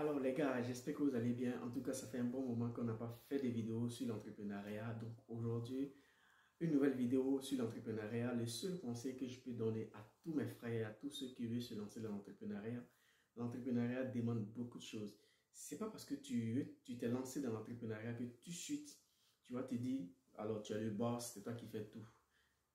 Alors les gars, j'espère que vous allez bien. En tout cas, ça fait un bon moment qu'on n'a pas fait des vidéos sur l'entrepreneuriat. Donc aujourd'hui, une nouvelle vidéo sur l'entrepreneuriat. Le seul conseil que je peux donner à tous mes frères, à tous ceux qui veulent se lancer dans l'entrepreneuriat demande beaucoup de choses. C'est pas parce que tu t'es lancé dans l'entrepreneuriat que tout de suite, tu vas te dire, alors tu es le boss, c'est toi qui fais tout.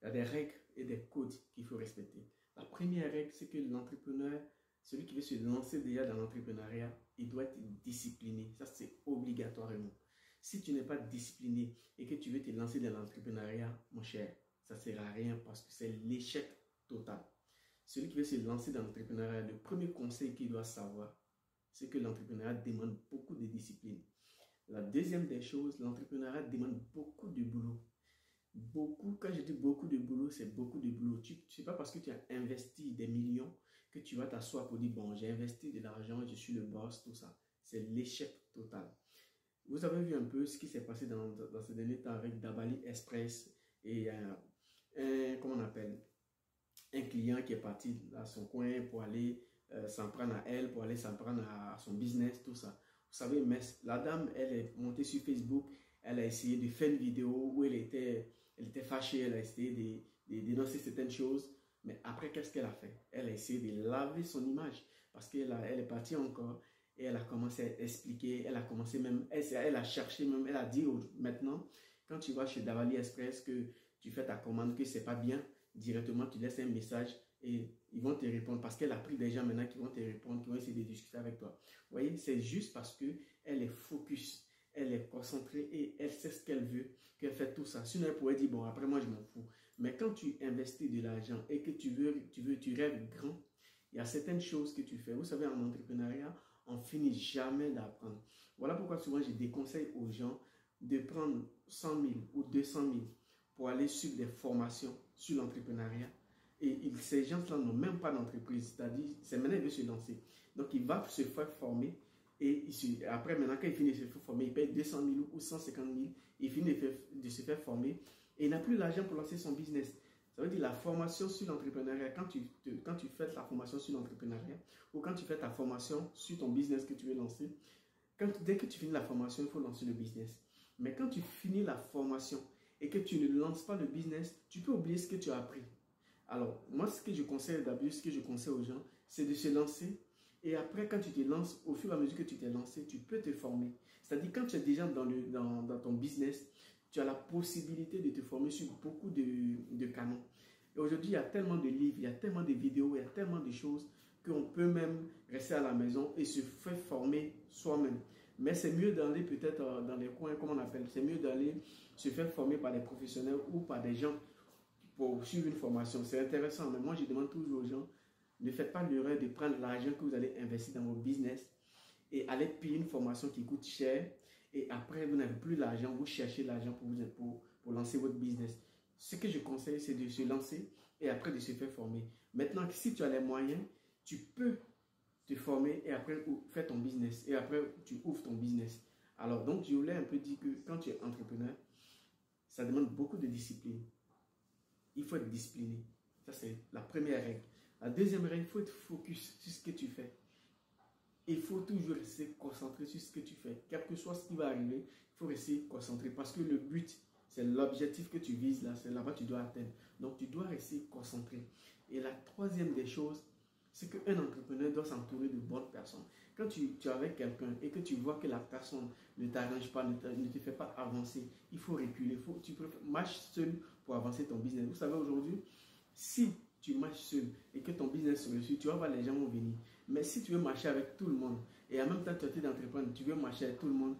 Il y a des règles et des codes qu'il faut respecter. La première règle, c'est que l'entrepreneur, celui qui veut se lancer déjà dans l'entrepreneuriat, il doit être discipliné. Ça, c'est obligatoirement. Si tu n'es pas discipliné et que tu veux te lancer dans l'entrepreneuriat, mon cher, ça ne sert à rien parce que c'est l'échec total. Celui qui veut se lancer dans l'entrepreneuriat, le premier conseil qu'il doit savoir, c'est que l'entrepreneuriat demande beaucoup de discipline. La deuxième des choses, l'entrepreneuriat demande beaucoup de boulot. Beaucoup, quand je dis beaucoup de boulot, c'est beaucoup de boulot. C'est pas parce que tu as investi des millions que tu vas t'asseoir pour dire, bon, j'ai investi de l'argent, je suis le boss, tout ça. C'est l'échec total. Vous avez vu un peu ce qui s'est passé dans ces derniers temps avec Dabali Express et comment on appelle, un client qui est parti à son coin pour aller s'en prendre à elle, pour aller s'en prendre à son business, tout ça. Vous savez, mais la dame, elle est montée sur Facebook, elle a essayé de faire une vidéo où elle était fâchée, elle a essayé de dénoncer certaines choses. Mais après, qu'est-ce qu'elle a fait? Elle a essayé de laver son image parce qu'elle est partie encore et elle a commencé à expliquer, elle a commencé même, elle a cherché même, elle a dit maintenant, quand tu vas chez Dabali Express, que tu fais ta commande, que c'est pas bien, directement tu laisses un message et ils vont te répondre parce qu'elle a pris des gens maintenant qui vont te répondre, qui vont essayer de discuter avec toi. Vous voyez, c'est juste parce qu'elle est focus. Elle est concentrée et elle sait ce qu'elle veut, qu'elle fait tout ça. Sinon, elle pourrait dire, bon, après moi, je m'en fous. Mais quand tu investis de l'argent et que tu rêves grand, il y a certaines choses que tu fais. Vous savez, en entrepreneuriat, on finit jamais d'apprendre. Voilà pourquoi souvent, je déconseille aux gens de prendre 100 000 ou 200 000 pour aller suivre des formations sur l'entrepreneuriat. Et ces gens-là n'ont même pas d'entreprise. C'est-à-dire, c'est maintenant qu'il veut se lancer. Donc, il va se faire former. Et après, maintenant, quand il finit de se faire former, il paye 200 000 ou 150 000. Il finit de se faire former. Et il n'a plus l'argent pour lancer son business. Ça veut dire la formation sur l'entrepreneuriat. Quand tu fais la formation sur l'entrepreneuriat ou quand tu fais ta formation sur ton business que tu veux lancer, dès que tu finis la formation, il faut lancer le business. Mais quand tu finis la formation et que tu ne lances pas le business, tu peux oublier ce que tu as appris. Alors, moi, ce que je conseille d'abord, ce que je conseille aux gens, c'est de se lancer. Et après, quand tu te lances, au fur et à mesure que tu t'es lancé, tu peux te former. C'est-à-dire, quand tu es déjà dans ton business, tu as la possibilité de te former sur beaucoup de canaux. Et aujourd'hui, il y a tellement de livres, il y a tellement de vidéos, il y a tellement de choses qu'on peut même rester à la maison et se faire former soi-même. Mais c'est mieux d'aller peut-être dans les coins, comme on appelle, c'est mieux d'aller se faire former par des professionnels ou par des gens pour suivre une formation. C'est intéressant, mais moi, je demande toujours aux gens, ne faites pas l'erreur de prendre l'argent que vous allez investir dans vos business et aller payer une formation qui coûte cher et après, vous n'avez plus l'argent, vous cherchez l'argent pour lancer votre business. Ce que je conseille, c'est de se lancer et après de se faire former. Maintenant, si tu as les moyens, tu peux te former et après faire ton business. Et après, tu ouvres ton business. Alors, donc, je voulais un peu dire que quand tu es entrepreneur, ça demande beaucoup de discipline. Il faut être discipliné. Ça, c'est la première règle. La deuxième règle, il faut être focus sur ce que tu fais. Il faut toujours rester concentré sur ce que tu fais. Quel que soit ce qui va arriver, il faut rester concentré parce que le but, c'est l'objectif que tu vises là, c'est là-bas que tu dois atteindre. Donc, tu dois rester concentré. Et la troisième des choses, c'est qu'un entrepreneur doit s'entourer de bonnes personnes. Quand tu es avec quelqu'un et que tu vois que la personne ne t'arrange pas, ne te fait pas avancer, il faut reculer. Tu marches seul pour avancer ton business. Vous savez, aujourd'hui, si tu marches seul et que ton business se réussit, tu vas voir les gens vont venir. Mais si tu veux marcher avec tout le monde et en même temps tu es d'entreprendre, tu veux marcher avec tout le monde,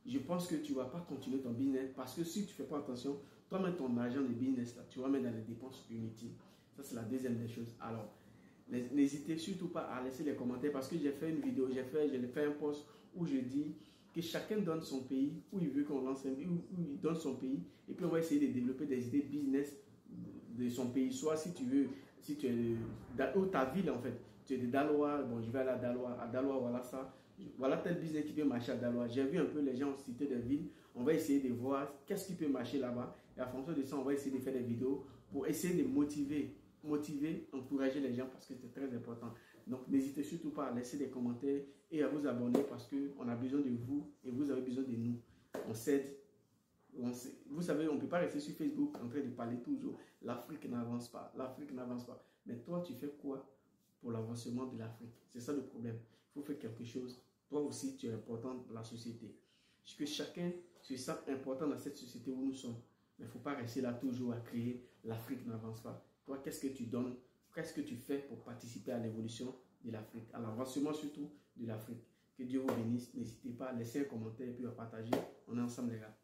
je pense que tu ne vas pas continuer ton business parce que si tu ne fais pas attention, toi-même ton argent de business, là, tu vas mettre dans les dépenses inutiles. Ça, c'est la deuxième des choses. Alors, n'hésitez surtout pas à laisser les commentaires parce que j'ai fait une vidéo, j'ai fait un post où je dis que chacun donne son pays, où il veut qu'on lance un pays, où il donne son pays et puis on va essayer de développer des idées business de son pays, soit si tu veux, si tu es ou ta ville en fait, tu es de Daloa, bon je vais aller à Daloa voilà ça, voilà tel business qui peut marcher à Daloa. J'ai vu un peu les gens citer des villes, on va essayer de voir qu'est-ce qui peut marcher là-bas et en fonction de ça on va essayer de faire des vidéos pour essayer de motiver, encourager les gens parce que c'est très important. Donc, n'hésitez surtout pas à laisser des commentaires et à vous abonner parce qu'on a besoin de vous et vous avez besoin de nous. On s'aide. Vous savez, on ne peut pas rester sur Facebook en train de parler toujours. L'Afrique n'avance pas. L'Afrique n'avance pas. Mais toi, tu fais quoi pour l'avancement de l'Afrique? C'est ça le problème. Il faut faire quelque chose. Toi aussi, tu es important dans la société. Parce que chacun se sent important dans cette société où nous sommes. Mais il ne faut pas rester là toujours à crier l'Afrique n'avance pas. Toi, qu'est-ce que tu donnes? Qu'est-ce que tu fais pour participer à l'évolution de l'Afrique, à l'avancement surtout de l'Afrique? Que Dieu vous bénisse. N'hésitez pas à laisser un commentaire et puis à partager. On est ensemble les gars.